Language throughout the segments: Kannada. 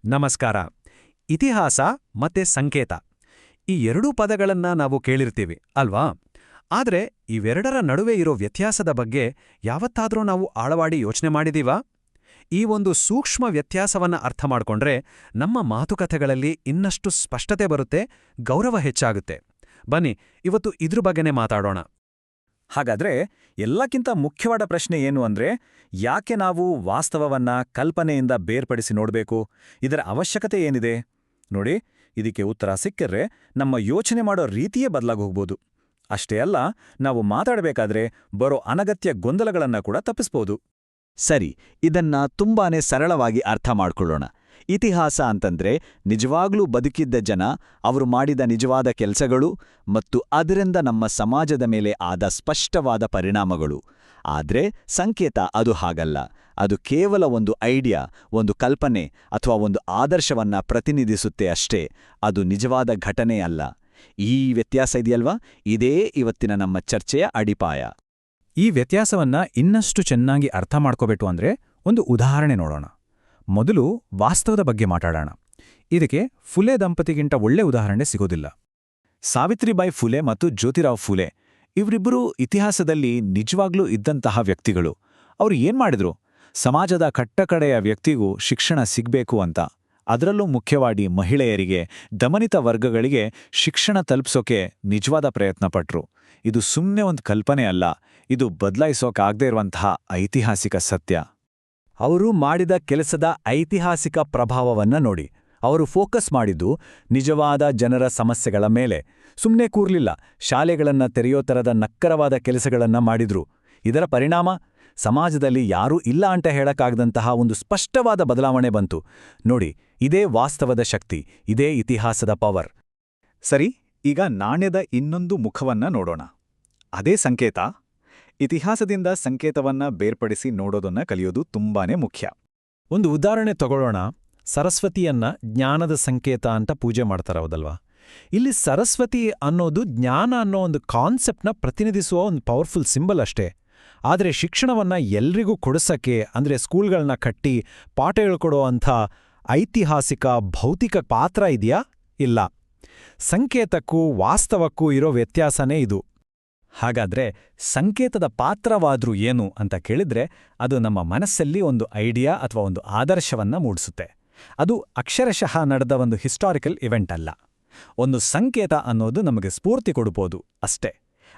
ನಮಸ್ಕಾರ. ಇತಿಹಾಸ ಮತ್ತೆ ಸಂಕೇತ ಈ ಎರಡೂ ಪದಗಳನ್ನ ನಾವು ಕೇಳಿರ್ತೀವಿ ಅಲ್ವಾ? ಆದ್ರೆ ಇವೆರಡರ ನಡುವೆ ಇರೋ ವ್ಯತ್ಯಾಸದ ಬಗ್ಗೆ ಯಾವತ್ತಾದ್ರೂ ನಾವು ಆಳವಾಡಿ ಯೋಚನೆ ಮಾಡಿದೀವಾ? ಈ ಒಂದು ಸೂಕ್ಷ್ಮ ವ್ಯತ್ಯಾಸವನ್ನ ಅರ್ಥ ಮಾಡ್ಕೊಂಡ್ರೆ ನಮ್ಮ ಮಾತುಕತೆಗಳಲ್ಲಿ ಇನ್ನಷ್ಟು ಸ್ಪಷ್ಟತೆ ಬರುತ್ತೆ, ಗೌರವ ಹೆಚ್ಚಾಗುತ್ತೆ. ಬನ್ನಿ ಇವತ್ತು ಇದ್ರ ಬಗ್ಗೆನೇ ಮಾತಾಡೋಣ. ಹಾಗಾದ್ರೆ ಎಲ್ಲಕ್ಕಿಂತ ಮುಖ್ಯವಾದ ಪ್ರಶ್ನೆ ಏನು ಅಂದ್ರೆ, ಯಾಕೆ ನಾವು ವಾಸ್ತವವನ್ನ ಕಲ್ಪನೆಯಿಂದ ಬೇರ್ಪಡಿಸಿ ನೋಡಬೇಕು? ಇದರ ಅವಶ್ಯಕತೆ ಏನಿದೆ? ನೋಡಿ, ಇದಕ್ಕೆ ಉತ್ತರ ಸಿಕ್ಕಿದ್ರೆ ನಮ್ಮ ಯೋಚನೆ ಮಾಡೋ ರೀತಿಯೇ ಬದಲಾಗೋಗ್ಬೋದು. ಅಷ್ಟೇ ಅಲ್ಲ, ನಾವು ಮಾತಾಡಬೇಕಾದ್ರೆ ಬರೋ ಅನಗತ್ಯ ಗೊಂದಲಗಳನ್ನ ಕೂಡ ತಪ್ಪಿಸ್ಬೋದು. ಸರಿ, ಇದನ್ನ ತುಂಬಾನೇ ಸರಳವಾಗಿ ಅರ್ಥ ಮಾಡ್ಕೊಳ್ಳೋಣ. ಇತಿಹಾಸ ಅಂತಂದ್ರೆ ನಿಜವಾಗ್ಲೂ ಬದುಕಿದ್ದ ಜನ, ಅವರು ಮಾಡಿದ ನಿಜವಾದ ಕೆಲಸಗಳು ಮತ್ತು ಅದರಿಂದ ನಮ್ಮ ಸಮಾಜದ ಮೇಲೆ ಆದ ಸ್ಪಷ್ಟವಾದ ಪರಿಣಾಮಗಳು. ಆದ್ರೆ ಸಂಕೇತ ಅದು ಹಾಗಲ್ಲ. ಅದು ಕೇವಲ ಒಂದು ಐಡಿಯಾ, ಒಂದು ಕಲ್ಪನೆ ಅಥವಾ ಒಂದು ಆದರ್ಶವನ್ನ ಪ್ರತಿನಿಧಿಸುತ್ತೆ ಅಷ್ಟೇ. ಅದು ನಿಜವಾದ ಘಟನೆ ಅಲ್ಲ. ಈ ವ್ಯತ್ಯಾಸ ಇದೆಯಲ್ವಾ, ಇದೇ ಇವತ್ತಿನ ನಮ್ಮ ಚರ್ಚೆಯ ಅಡಿಪಾಯ. ಈ ವ್ಯತ್ಯಾಸವನ್ನ ಇನ್ನಷ್ಟು ಚೆನ್ನಾಗಿ ಅರ್ಥ ಮಾಡ್ಕೋಬೇಕು ಅಂದ್ರೆ ಒಂದು ಉದಾಹರಣೆ ನೋಡೋಣ. ಮೊದಲು ವಾಸ್ತವದ ಬಗ್ಗೆ ಮಾತಾಡೋಣ. ಇದಕ್ಕೆ ಫುಲೆ ದಂಪತಿಗಿಂತ ಒಳ್ಳೆ ಉದಾಹರಣೆ ಸಿಗೋದಿಲ್ಲ. ಸಾವಿತ್ರಿಬಾಯಿ ಫುಲೆ ಮತ್ತು ಜ್ಯೋತಿರಾವ್ ಫುಲೆ ಇವರಿಬ್ಬರೂ ಇತಿಹಾಸದಲ್ಲಿ ನಿಜವಾಗ್ಲೂ ಇದ್ದಂತಹ ವ್ಯಕ್ತಿಗಳು. ಅವರು ಏನ್ಮಾಡಿದ್ರು? ಸಮಾಜದ ಕಟ್ಟಕಡೆಯ ವ್ಯಕ್ತಿಗೂ ಶಿಕ್ಷಣ ಸಿಗ್ಬೇಕು ಅಂತ, ಅದರಲ್ಲೂ ಮುಖ್ಯವಾಗಿ ಮಹಿಳೆಯರಿಗೆ, ದಮನಿತ ವರ್ಗಗಳಿಗೆ ಶಿಕ್ಷಣ ತಲುಪಿಸೋಕೆ ನಿಜವಾದ ಪ್ರಯತ್ನ ಪಟ್ರು. ಇದು ಸುಮ್ಮನೆ ಒಂದು ಕಲ್ಪನೆ ಅಲ್ಲ, ಇದು ಬದಲಾಯಿಸೋಕಾಗದೇ ಇರುವಂತಹ ಐತಿಹಾಸಿಕ ಸತ್ಯ. ಅವರು ಮಾಡಿದ ಕೆಲಸದ ಐತಿಹಾಸಿಕ ಪ್ರಭಾವವನ್ನ ನೋಡಿ. ಅವರು ಫೋಕಸ್ ಮಾಡಿದ್ದು ನಿಜವಾದ ಜನರ ಸಮಸ್ಯೆಗಳ ಮೇಲೆ. ಸುಮ್ಮನೆ ಕೂರ್ಲಿಲ್ಲ, ಶಾಲೆಗಳನ್ನ ತೆರೆಯೋ ಥರದ ನಕ್ಕರವಾದ ಕೆಲಸಗಳನ್ನ ಮಾಡಿದ್ರು. ಇದರ ಪರಿಣಾಮ ಸಮಾಜದಲ್ಲಿ ಯಾರೂ ಇಲ್ಲ ಅಂತ ಹೇಳಕ್ಕಾಗದಂತಹ ಒಂದು ಸ್ಪಷ್ಟವಾದ ಬದಲಾವಣೆ ಬಂತು. ನೋಡಿ, ಇದೇ ವಾಸ್ತವದ ಶಕ್ತಿ, ಇದೇ ಇತಿಹಾಸದ ಪವರ್. ಸರಿ, ಈಗ ನಾಣ್ಯದ ಇನ್ನೊಂದು ಮುಖವನ್ನ ನೋಡೋಣ. ಅದೇ ಸಂಕೇತ. ಇತಿಹಾಸದಿಂದ ಸಂಕೇತವನ್ನ ಬೇರ್ಪಡಿಸಿ ನೋಡೋದನ್ನ ಕಲಿಯೋದು ತುಂಬಾನೇ ಮುಖ್ಯ. ಒಂದು ಉದಾಹರಣೆ ತಗೊಳ್ಳೋಣ. ಸರಸ್ವತಿಯನ್ನ ಜ್ಞಾನದ ಸಂಕೇತ ಅಂತ ಪೂಜೆ ಮಾಡ್ತಾರೌದಲ್ವಾ? ಇಲ್ಲಿ ಸರಸ್ವತಿ ಅನ್ನೋದು ಜ್ಞಾನ ಅನ್ನೋ ಒಂದು ಕಾನ್ಸೆಪ್ಟ್ನ ಪ್ರತಿನಿಧಿಸುವ ಒಂದು ಪವರ್ಫುಲ್ ಸಿಂಬಲ್ ಅಷ್ಟೇ. ಆದರೆ ಶಿಕ್ಷಣವನ್ನ ಎಲ್ರಿಗೂ ಕೊಡಿಸಕ್ಕೆ, ಅಂದ್ರೆ ಸ್ಕೂಲ್ಗಳನ್ನ ಕಟ್ಟಿ ಪಾಠ ಹೇಳ್ಕೊಡೋ ಅಂಥ ಐತಿಹಾಸಿಕ ಭೌತಿಕ ಪಾತ್ರ ಇದೆಯಾ? ಇಲ್ಲ. ಸಂಕೇತಕ್ಕೂ ವಾಸ್ತವಕ್ಕೂ ಇರೋ ವ್ಯತ್ಯಾಸನೇ ಇದು. ಹಾಗಾದ್ರೆ ಸಂಕೇತದ ಪಾತ್ರವಾದ್ರೂ ಏನು ಅಂತ ಕೇಳಿದ್ರೆ, ಅದು ನಮ್ಮ ಮನಸ್ಸಲ್ಲಿ ಒಂದು ಐಡಿಯಾ ಅಥವಾ ಒಂದು ಆದರ್ಶವನ್ನ ಮೂಡಿಸುತ್ತೆ. ಅದು ಅಕ್ಷರಶಃ ನಡೆದ ಒಂದು ಹಿಸ್ಟಾರಿಕಲ್ ಇವೆಂಟ್ ಅಲ್ಲ. ಒಂದು ಸಂಕೇತ ಅನ್ನೋದು ನಮಗೆ ಸ್ಫೂರ್ತಿ ಕೊಡ್ಬೋದು ಅಷ್ಟೇ.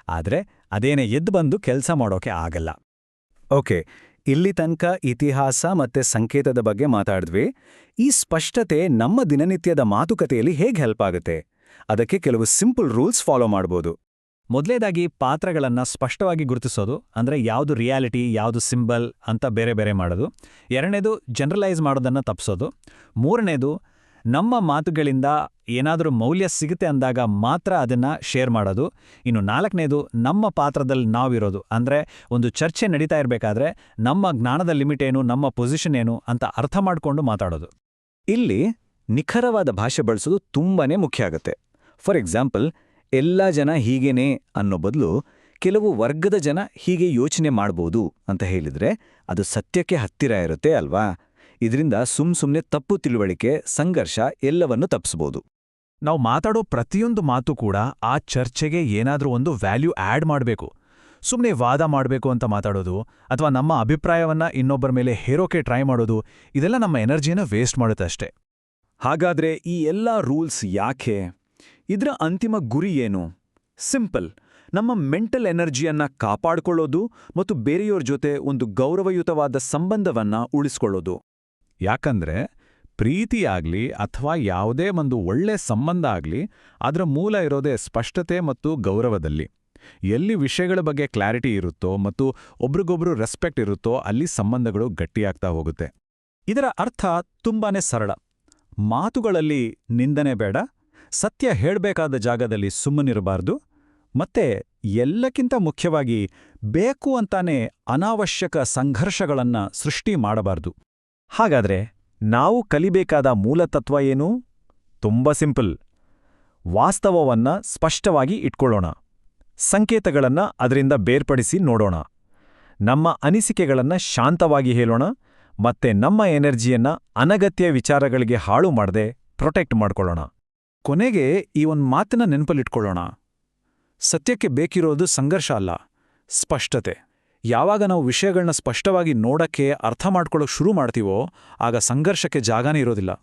ಆದ್ರೆ ಅದೇನೇ ಎದ್ದು ಬಂದು ಕೆಲಸ ಮಾಡೋಕೆ ಆಗಲ್ಲ. ಓಕೆ, ಇಲ್ಲಿ ತನಕ ಇತಿಹಾಸ ಮತ್ತೆ ಸಂಕೇತದ ಬಗ್ಗೆ ಮಾತಾಡಿದ್ವಿ. ಈ ಸ್ಪಷ್ಟತೆ ನಮ್ಮ ದಿನನಿತ್ಯದ ಮಾತುಕತೆಯಲ್ಲಿ ಹೇಗೆ ಹೆಲ್ಪ್ ಆಗುತ್ತೆ? ಅದಕ್ಕೆ ಕೆಲವು ಸಿಂಪಲ್ ರೂಲ್ಸ್ ಫಾಲೋ ಮಾಡ್ಬೋದು. ಮೊದಲೇದಾಗಿ ಪಾತ್ರಗಳನ್ನ ಸ್ಪಷ್ಟವಾಗಿ ಗುರುತಿಸೋದು, ಅಂದ್ರೆ ಯಾವುದು ರಿಯಾಲಿಟಿ, ಯಾವುದು ಸಿಂಬಲ್ ಅಂತ ಬೇರೆ ಬೇರೆ ಮಾಡೋದು. ಎರಡನೇದು ಜನರಲೈಸ್ ಮಾಡೋದನ್ನ ತಪ್ಪಿಸೋದು. ಮೂರನೇದು ನಮ್ಮ ಮಾತುಗಳಿಂದ ಏನಾದರೂ ಮೌಲ್ಯ ಸಿಗುತ್ತೆ ಅಂದಾಗ ಮಾತ್ರ ಅದನ್ನ ಶೇರ್ ಮಾಡೋದು. ಇನ್ನು ನಾಲ್ಕನೇದು ನಮ್ಮ ಪಾತ್ರದಲ್ಲಿ ನಾವಿರೋದು, ಅಂದ್ರೆ ಒಂದು ಚರ್ಚೆ ನಡೀತಾ ಇರಬೇಕಾದ್ರೆ ನಮ್ಮ ಜ್ಞಾನದ ಲಿಮಿಟ್ ಏನು, ನಮ್ಮ ಪೊಸಿಷನ್ ಏನು ಅಂತ ಅರ್ಥ ಮಾಡ್ಕೊಂಡು ಮಾತಾಡೋದು. ಇಲ್ಲಿ ನಿಖರವಾದ ಭಾಷೆ ಬಳಸೋದು ತುಂಬಾನೇ ಮುಖ್ಯ ಆಗುತ್ತೆ. ಫಾರ್ ಎಕ್ಸಾಂಪಲ್, ಎಲ್ಲ ಜನ ಹೀಗೇನೆ ಅನ್ನೋ ಬದಲು ಕೆಲವು ವರ್ಗದ ಜನ ಹೀಗೆ ಯೋಚನೆ ಮಾಡ್ಬೋದು ಅಂತ ಹೇಳಿದ್ರೆ ಅದು ಸತ್ಯಕ್ಕೆ ಹತ್ತಿರ ಇರುತ್ತೆ ಅಲ್ವಾ? ಇದರಿಂದ ಸುಮ್ನೆ ತಪ್ಪು ತಿಳುವಳಿಕೆ, ಸಂಘರ್ಷ ಎಲ್ಲವನ್ನೂ ತಪ್ಪಿಸ್ಬೋದು. ನಾವು ಮಾತಾಡೋ ಪ್ರತಿಯೊಂದು ಮಾತು ಕೂಡ ಆ ಚರ್ಚೆಗೆ ಏನಾದ್ರೂ ಒಂದು ವ್ಯಾಲ್ಯೂ ಆಡ್ ಮಾಡಬೇಕು. ಸುಮ್ಮನೆ ವಾದ ಮಾಡಬೇಕು ಅಂತ ಮಾತಾಡೋದು ಅಥವಾ ನಮ್ಮ ಅಭಿಪ್ರಾಯವನ್ನ ಇನ್ನೊಬ್ಬರ ಮೇಲೆ ಹೇರೋಕೆ ಟ್ರೈ ಮಾಡೋದು, ಇದೆಲ್ಲ ನಮ್ಮ ಎನರ್ಜಿನ ವೇಸ್ಟ್ ಮಾಡುತ್ತಷ್ಟೇ. ಹಾಗಾದ್ರೆ ಈ ಎಲ್ಲ ರೂಲ್ಸ್ ಯಾಕೆ? ಇದರ ಅಂತಿಮ ಗುರಿ ಏನು? ಸಿಂಪಲ್, ನಮ್ಮ ಮೆಂಟಲ್ ಎನರ್ಜಿಯನ್ನ ಕಾಪಾಡ್ಕೊಳ್ಳೋದು ಮತ್ತು ಬೇರೆಯೋರ್ ಜೊತೆ ಒಂದು ಗೌರವಯುತವಾದ ಸಂಬಂಧವನ್ನ ಉಳಿಸ್ಕೊಳ್ಳೋದು. ಯಾಕಂದ್ರೆ ಪ್ರೀತಿಯಾಗ್ಲಿ ಅಥವಾ ಯಾವುದೇ ಒಂದು ಒಳ್ಳೆ ಸಂಬಂಧ ಆಗ್ಲಿ, ಅದರ ಮೂಲ ಇರೋದೇ ಸ್ಪಷ್ಟತೆ ಮತ್ತು ಗೌರವದಲ್ಲಿ. ಎಲ್ಲಿ ವಿಷಯಗಳ ಬಗ್ಗೆ ಕ್ಲಾರಿಟಿ ಇರುತ್ತೋ ಮತ್ತು ಒಬ್ರಿಗೊಬ್ರು ರೆಸ್ಪೆಕ್ಟ್ ಇರುತ್ತೋ ಅಲ್ಲಿ ಸಂಬಂಧಗಳು ಗಟ್ಟಿಯಾಗ್ತಾ ಹೋಗುತ್ತೆ. ಇದರ ಅರ್ಥ ತುಂಬಾನೇ ಸರಳ. ಮಾತುಗಳಲ್ಲಿ ನಿಂದನೆ ಬೇಡ, ಸತ್ಯ ಹೇಳ್ಬೇಕಾದ ಜಾಗದಲ್ಲಿ ಸುಮ್ಮನಿರಬಾರ್ದು, ಮತ್ತೆ ಎಲ್ಲಕ್ಕಿಂತ ಮುಖ್ಯವಾಗಿ ಬೇಕು ಅಂತಾನೆ ಅನಾವಶ್ಯಕ ಸಂಘರ್ಷಗಳನ್ನ ಸೃಷ್ಟಿ ಮಾಡಬಾರ್ದು. ಹಾಗಾದ್ರೆ ನಾವು ಕಲಿಬೇಕಾದ ಮೂಲತತ್ವ ಏನು? ತುಂಬ ಸಿಂಪಲ್. ವಾಸ್ತವವನ್ನ ಸ್ಪಷ್ಟವಾಗಿ ಇಟ್ಕೊಳ್ಳೋಣ, ಸಂಕೇತಗಳನ್ನ ಅದರಿಂದ ಬೇರ್ಪಡಿಸಿ ನೋಡೋಣ, ನಮ್ಮ ಅನಿಸಿಕೆಗಳನ್ನ ಶಾಂತವಾಗಿ ಹೇಳೋಣ ಮತ್ತೆ ನಮ್ಮ ಎನರ್ಜಿಯನ್ನ ಅನಗತ್ಯ ವಿಚಾರಗಳಿಗೆ ಹಾಳು ಮಾಡದೆ ಪ್ರೊಟೆಕ್ಟ್ ಮಾಡ್ಕೊಳ್ಳೋಣ. ಕೊನೆಗೆ ಈ ಒಂದು ಮಾತನ್ನ ನೆನಪಲ್ಲಿಟ್ಕೊಳ್ಳೋಣ. ಸತ್ಯಕ್ಕೆ ಬೇಕಿರೋದು ಸಂಘರ್ಷ ಅಲ್ಲ, ಸ್ಪಷ್ಟತೆ. ಯಾವಾಗ ನಾವು ವಿಷಯಗಳನ್ನ ಸ್ಪಷ್ಟವಾಗಿ ನೋಡಕ್ಕೆ, ಅರ್ಥ ಮಾಡ್ಕೊಳ್ಳೋಕೆ ಶುರು ಮಾಡ್ತೀವೋ, ಆಗ ಸಂಘರ್ಷಕ್ಕೆ ಜಾಗನೇ ಇರೋದಿಲ್ಲ.